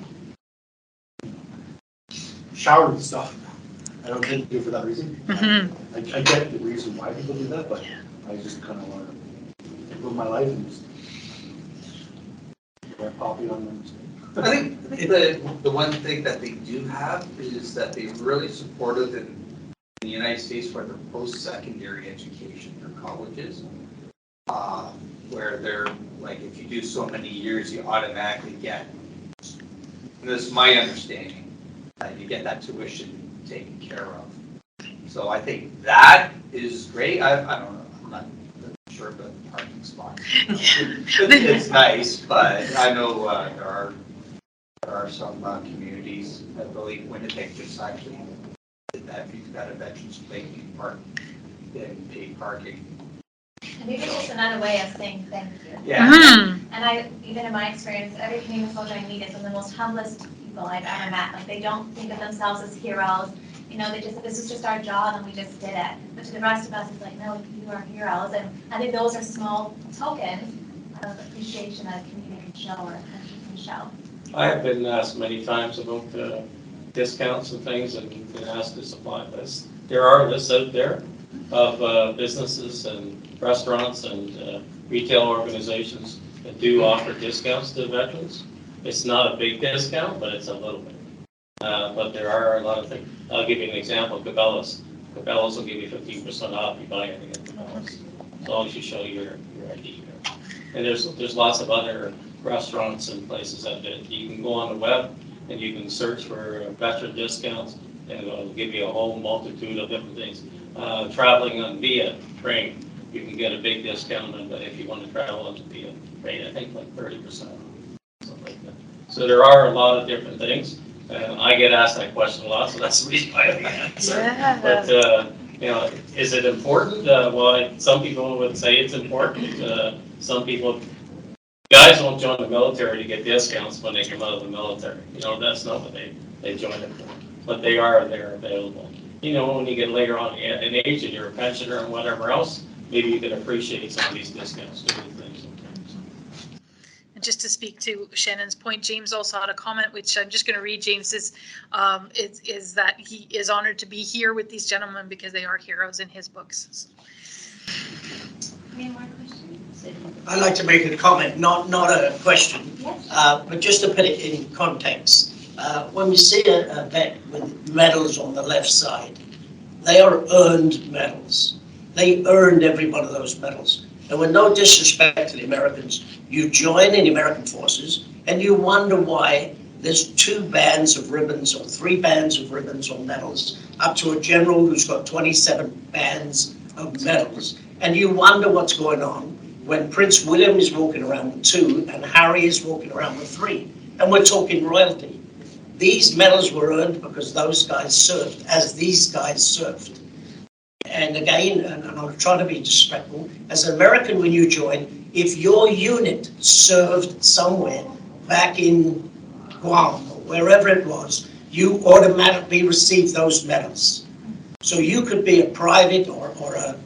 showered with stuff. I don't think do it for that reason. Mm-hmm. I get the reason why people do that, but I just kind of want to live my life and just wear poppy on them. I think the one thing that they do have is that they're really supportive in the United States for their post-secondary education, their colleges, where they're like, if you do so many years, you automatically get, and this is my understanding, you get that tuition taken care of. So I think that is great. I don't know, I'm not sure about the parking spot. It's nice, but I know there are some communities, I believe Winnipeg just actually did that. If you've got a veterans plate, you can park in paid parking. And maybe it's just another way of saying thank you. Yeah. Mm-hmm. And even in my experience, every Canadian soldier I meet is some of the most humblest people I've ever met. Like, they don't think of themselves as heroes. This is just our job and we just did it. But to the rest of us, it's like, no, you are heroes. And I think those are small tokens of appreciation that a community can show or a country can show. I have been asked many times about discounts and things and been asked to supply lists. There are lists out there of businesses and restaurants and retail organizations that do offer discounts to veterans. It's not a big discount, but it's a little bit. But there are a lot of things. I'll give you an example, Cabela's. Cabela's will give you 15% off if you buy anything at Cabela's, as long as you show your ID. And there's lots of other restaurants and places out there. You can go on the web and you can search for veteran discounts and it'll give you a whole multitude of different things. Traveling on via train, you can get a big discount if you want to travel on via train, I think like 30%, something like that. So there are a lot of different things. I get asked that question a lot, so that's the reason why I answer. Yeah. But You know, is it important? Well, some people would say it's important. Some people, guys won't join the military to get discounts when they come out of the military. You know, that's not what they join it for. But they're available. You know, when you get later on in age and you're a pensioner and whatever else, maybe you can appreciate some of these discounts. And just to speak to Shannon's point, James also had a comment, which I'm just going to read. James's is that he is honored to be here with these gentlemen because they are heroes in his books. Any more questions? I'd like to make a comment, not a question, Yes. but just to put it in context. When we see a vet with medals on the left side, they are earned medals. They earned every one of those medals. And with no disrespect to the Americans, you join in the American forces and you wonder why there's 2 bands of ribbons or 3 bands of ribbons or medals, up to a general who's got 27 bands of medals. And you wonder what's going on when Prince William is walking around with 2 and Harry is walking around with 3. And we're talking royalty. These medals were earned because those guys served, as these guys served. And again, and I'm trying to be disrespectful, as an American when you join, if your unit served somewhere back in Guam or wherever it was, you automatically receive those medals. So you could be a private or a,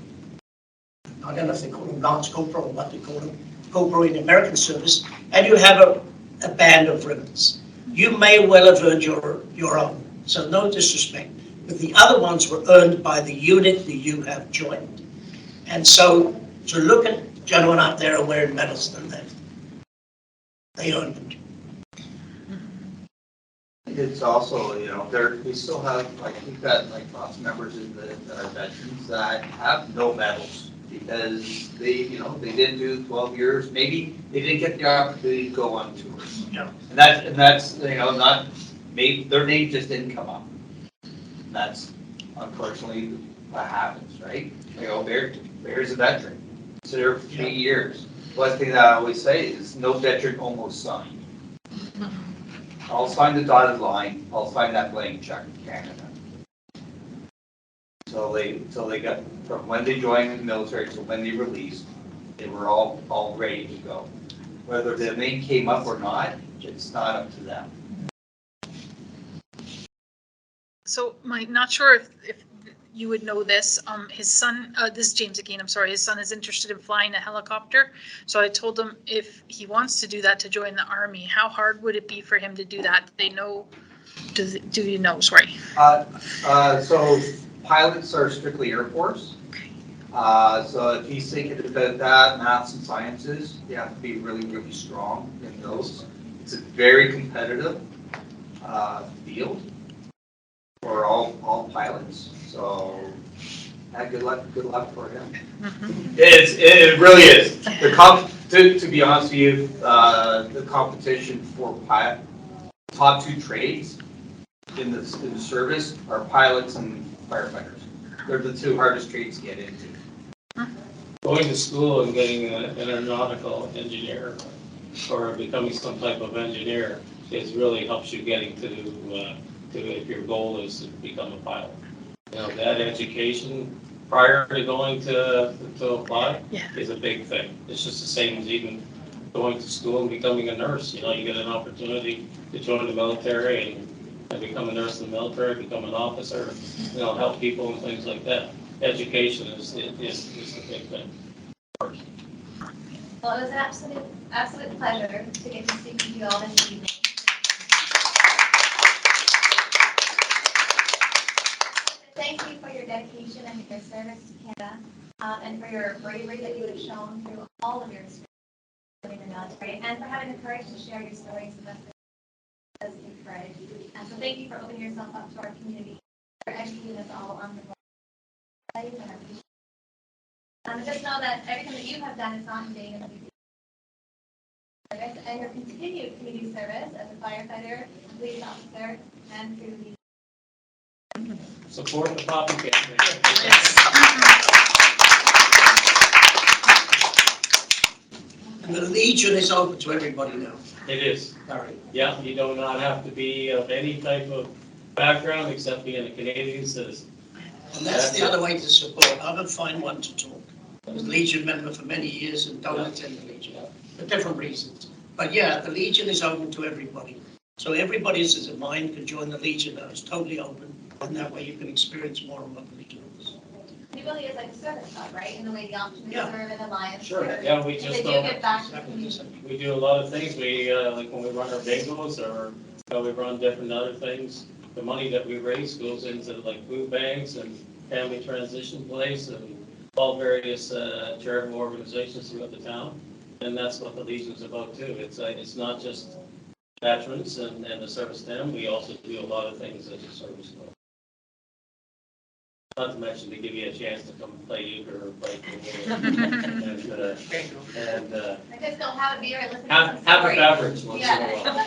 I don't know if they call them Lance Corporal or what they call them, Corporal in the American service, and you have a band of ribbons. You may well have earned your own, so no disrespect. But the other ones were earned by the unit that you have joined. And so to look at gentlemen out there are wearing medals than that. They earned them. It's also, you know, we still have, like, we've got like lots of members that are veterans that have no medals because they, you know, they didn't do 12 years. Maybe they didn't get the opportunity to go on tours. Yeah. And that's, you know, not, maybe their name just didn't come up. That's unfortunately what happens, right? You know, Bear's a veteran. So there for 3 years. One thing that I always say is no veteran almost signed. I'll sign the dotted line. I'll sign that blank check in Canada. So they got, from when they joined the military to when they released, they were all ready to go. Whether the name came up or not, it's not up to them. So, Mike, not sure if you would know this. His son, this is James again, I'm sorry, his son is interested in flying a helicopter. So I told him if he wants to do that to join the Army, how hard would it be for him to do that? Do they know, do you know, sorry? So pilots are strictly Air Force. So if he's thinking about that, maths and sciences, you have to be really, really strong in those. It's a very competitive field for all pilots. So good luck for him. Mm-hmm. It really is. To be honest with you, the competition for top 2 trades in the service are pilots and firefighters. They're the 2 hardest trades to get into. Going to school and getting an aeronautical engineer or becoming some type of engineer is really helps you getting to if your goal is to become a pilot. You know, that education prior to going to apply is a big thing. It's just the same as even going to school and becoming a nurse. You know, you get an opportunity to join the military and become a nurse in the military, become an officer, you know, help people and things like that. Education is the big thing. Well, it was an absolute pleasure to get to speak with you all this evening. Thank you for your dedication and your service to Canada, and for your bravery that you have shown through all of your experience in the military, and for having the courage to share your stories with us. Does take courage. And so thank you for opening yourself up to our community, for educating us all on the values and our future. Just know that everything that you have done is not in vain in the service, and your continued community service as a firefighter, police officer, and through the Support the Poppy campaign. And the Legion is open to everybody now. It is. All right. Yeah, you do not have to be of any type of background except being a Canadian citizen. And that's the other way to support. I would find one to talk. I was a Legion member for many years and don't attend the Legion for different reasons. But yeah, the Legion is open to everybody. So everybody who's a mind can join the Legion now. It's totally open. And that way you can experience more of what the Legion is. It really is like a service club, right? In the way the option Yeah. serve and Alliance. Sure, serve. yeah, we They just do don't, give back to the community. we do a lot of things. We, like when we run our bingos or, we run different other things. The money that we raise goes into like food banks and family transition place and all various charitable organizations throughout the town. And that's what the Legion's about too. It's not just veterans and the service to them. We also do a lot of things as a service club. Not to mention to give you a chance to come play euchre or play pool and I just don't have a beer and listen to some have a stories. beverage once in a Yeah. while.